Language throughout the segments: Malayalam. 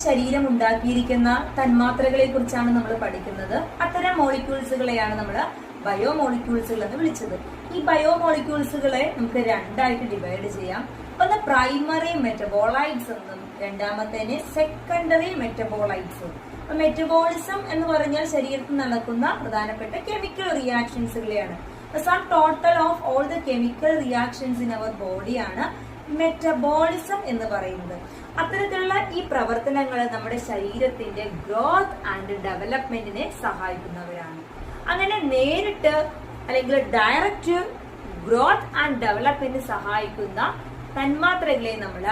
ശരീരം ഉണ്ടാക്കിയിരിക്കുന്ന തന്മാത്രകളെ കുറിച്ചാണ് നമ്മൾ പഠിക്കുന്നത്. അത്തരം മോളിക്യൂൾസുകളെയാണ് നമ്മൾ ബയോമോളിക്യൂൾസുകൾ എന്ന് വിളിച്ചത്. ഈ ബയോമോളിക്യൂൾസുകളെ നമുക്ക് രണ്ടായിട്ട് ഡിവൈഡ് ചെയ്യാം. ഒന്ന് പ്രൈമറി മെറ്റബോളൈറ്റ്സ് എന്നും രണ്ടാമത്തേന് സെക്കൻഡറി മെറ്റബോളൈറ്റ്സ്. മെറ്റബോളിസം എന്ന് പറഞ്ഞാൽ ശരീരത്തിൽ നടക്കുന്ന പ്രധാനപ്പെട്ട കെമിക്കൽ റിയാക്ഷൻസുകളെയാണ്. Sum total of all the chemical reactions in our ബോഡിയാണ് മെറ്റബോളിസം എന്ന് പറയുന്നത്. അത്തരത്തിലുള്ള ഈ പ്രവർത്തനങ്ങൾ നമ്മുടെ ശരീരത്തിന്റെ ഗ്രോത്ത് ആൻഡ് ഡെവലപ്മെന്റിനെ സഹായിക്കുന്നവരാണ്. അങ്ങനെ നേരിട്ട് അല്ലെങ്കിൽ ഡയറക്റ്റ് ഗ്രോത്ത് ആൻഡ് ഡെവലപ്മെന്റിന് സഹായിക്കുന്ന തന്മാത്രകളെ നമ്മൾ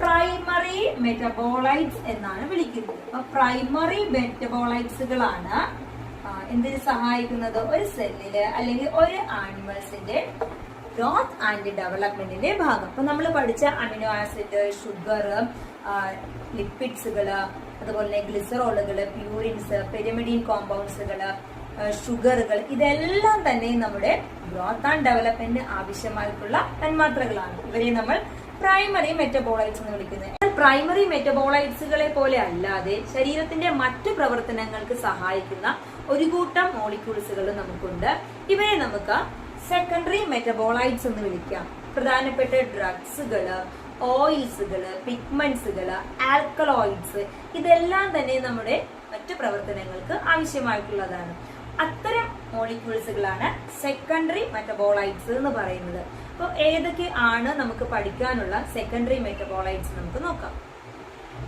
പ്രൈമറി മെറ്റബോളൈറ്റ്സ് എന്നാണ് വിളിക്കുന്നത്. അപ്പൊ പ്രൈമറി മെറ്റബോളൈറ്റ്സുകളാണ് എന്തിന് സഹായിക്കുന്നത്? ഒരു സെല്ലില് അല്ലെങ്കിൽ ഒരു ആനിമൽസിന്റെ ഗ്രോത്ത് ആൻഡ് ഡെവലപ്മെന്റിന്റെ ഭാഗം. അപ്പൊ നമ്മൾ പഠിച്ച അമിനോ ആസിഡ്, ഷുഗർ, ലിപ്പിഡ്സുകള്, അതുപോലെ തന്നെ ഗ്ലിസറോളുകള്, പ്യൂരിൻസ്, പെരിമിഡിൻ കോമ്പൗണ്ട്സുകള്, ഷുഗറുകൾ, ഇതെല്ലാം തന്നെ നമ്മുടെ ഗ്രോത്ത് ആൻഡ് ഡെവലപ്മെന്റിന് ആവശ്യമായിട്ടുള്ള തന്മാത്രകളാണ്. ഇവരെ നമ്മൾ പ്രൈമറി മെറ്റബോളൈറ്റ്സ് എന്ന് വിളിക്കുന്നത്. പ്രൈമറി മെറ്റബോളൈറ്റ്സുകളെ പോലെ അല്ലാതെ ശരീരത്തിന്റെ മറ്റു പ്രവർത്തനങ്ങൾക്ക് സഹായിക്കുന്ന ഒരു കൂട്ടം മോളിക്യൂൾസുകൾ നമുക്കുണ്ട്. ഇവരെ നമുക്ക് സെക്കൻഡറി മെറ്റബോളൈറ്റ്സ് എന്ന് വിളിക്കാം. പ്രധാനപ്പെട്ട ഡ്രഗ്സുകള്, ഓയിൽസുകള്, പിഗ്മെന്റ്സുകള്, ആൽക്കലോയിഡ്സ്, ഇതെല്ലാം തന്നെ നമ്മുടെ മറ്റു പ്രവർത്തനങ്ങൾക്ക് ആവശ്യമായിട്ടുള്ളതാണ്. അത്തരം മോളിക്യൂൾസുകളാണ് സെക്കൻഡറി മെറ്റബോളൈറ്റ്സ് എന്ന് പറയുന്നത്. അപ്പോൾ ഏതൊക്കെ ആണ് നമുക്ക് പഠിക്കാനുള്ള സെക്കൻഡറി മെറ്റബോളൈറ്റ്സ് നമുക്ക് നോക്കാം.